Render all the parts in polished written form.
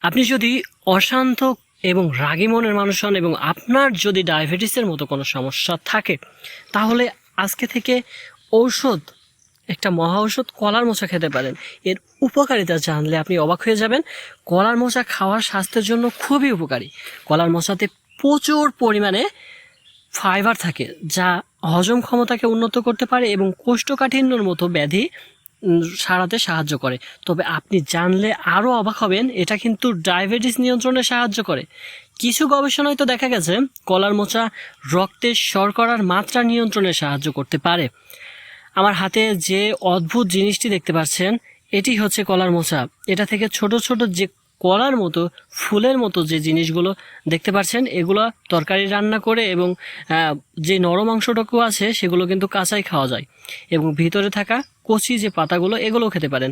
আপনি যদি অশান্ত এবং রাগী মনের মানুষ হন এবং আপনার যদি ডায়াবেটিসের মতো কোনো সমস্যা থাকে, তাহলে আজকে থেকে ঔষধ, একটা মহা ঔষধ কলার মোচা খেতে পারেন। এর উপকারিতা জানলে আপনি অবাক হয়ে যাবেন। কলার মোচা খাওয়া স্বাস্থ্যের জন্য খুবই উপকারী। কলার মোচাতে প্রচুর পরিমাণে ফাইবার থাকে, যা হজম ক্ষমতাকে উন্নত করতে পারে এবং কোষ্ঠকাঠিন্যর মতো ব্যাধি সারাতে সাহায্য করে। তবে আপনি জানলে আরও অবাক হবেন, এটা কিন্তু ডায়াবেটিস নিয়ন্ত্রণে সাহায্য করে। কিছু গবেষণায় তো দেখা গেছে কলার মোচা রক্তের শর্করার মাত্রা নিয়ন্ত্রণে সাহায্য করতে পারে। আমার হাতে যে অদ্ভুত জিনিসটি দেখতে পাচ্ছেন, এটি হচ্ছে কলার মোচা। এটা থেকে ছোট ছোট যে কলার মতো ফুলের মতো যে জিনিসগুলো দেখতে পাচ্ছেন, এগুলো তরকারি রান্না করে এবং যে নরম অংশটুকু আছে সেগুলো কিন্তু কাঁচাই খাওয়া যায়, এবং ভিতরে থাকা কচি যে পাতাগুলো এগুলো খেতে পারেন।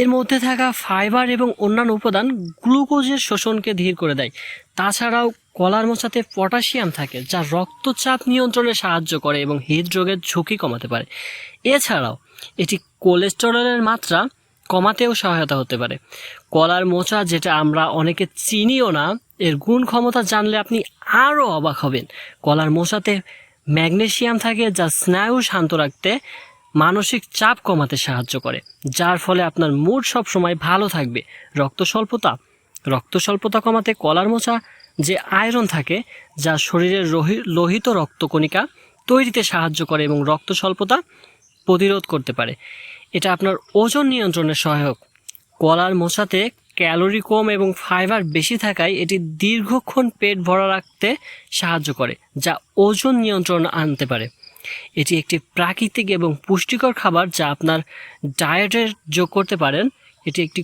এর মধ্যে থাকা ফাইবার এবং অন্যান্য উপাদান গ্লুকোজের শোষণকে ধীর করে দেয়। তাছাড়াও কলার মোচাতে পটাশিয়াম থাকে, যা রক্তচাপ নিয়ন্ত্রণে সাহায্য করে এবং হৃদরোগের ঝুঁকি কমাতে পারে। এছাড়াও এটি কোলেস্টেরলের মাত্রা কমাতেও সহায়তা হতে পারে। কলার মোচা, যেটা আমরা অনেকে চিনিও না, এর গুণ ক্ষমতা জানলে আপনি আরও অবাক হবেন। কলার মোচাতে ম্যাগনেসিয়াম থাকে, যা স্নায়ু শান্ত রাখতে, মানসিক চাপ কমাতে সাহায্য করে, যার ফলে আপনার মুড সবসময় ভালো থাকবে। রক্ত স্বল্পতা কমাতে কলার মোচা যে আয়রন থাকে, যা শরীরের লোহিত রক্তকণিকা তৈরিতে সাহায্য করে এবং রক্ত স্বল্পতা প্রতিরোধ করতে পারে। এটা আপনার ওজন নিয়ন্ত্রণে সহায়ক। কলার মোচাতে ক্যালোরি কম এবং ফাইবার বেশি থাকায় এটি দীর্ঘক্ষণ পেট ভরা রাখতে সাহায্য করে, যা ওজন নিয়ন্ত্রণ আনতে পারে। এটি একটি প্রাকৃতিক এবং পুষ্টিকর খাবার, যা আপনার ডায়েটে যোগ করতে পারেন। এটি একটি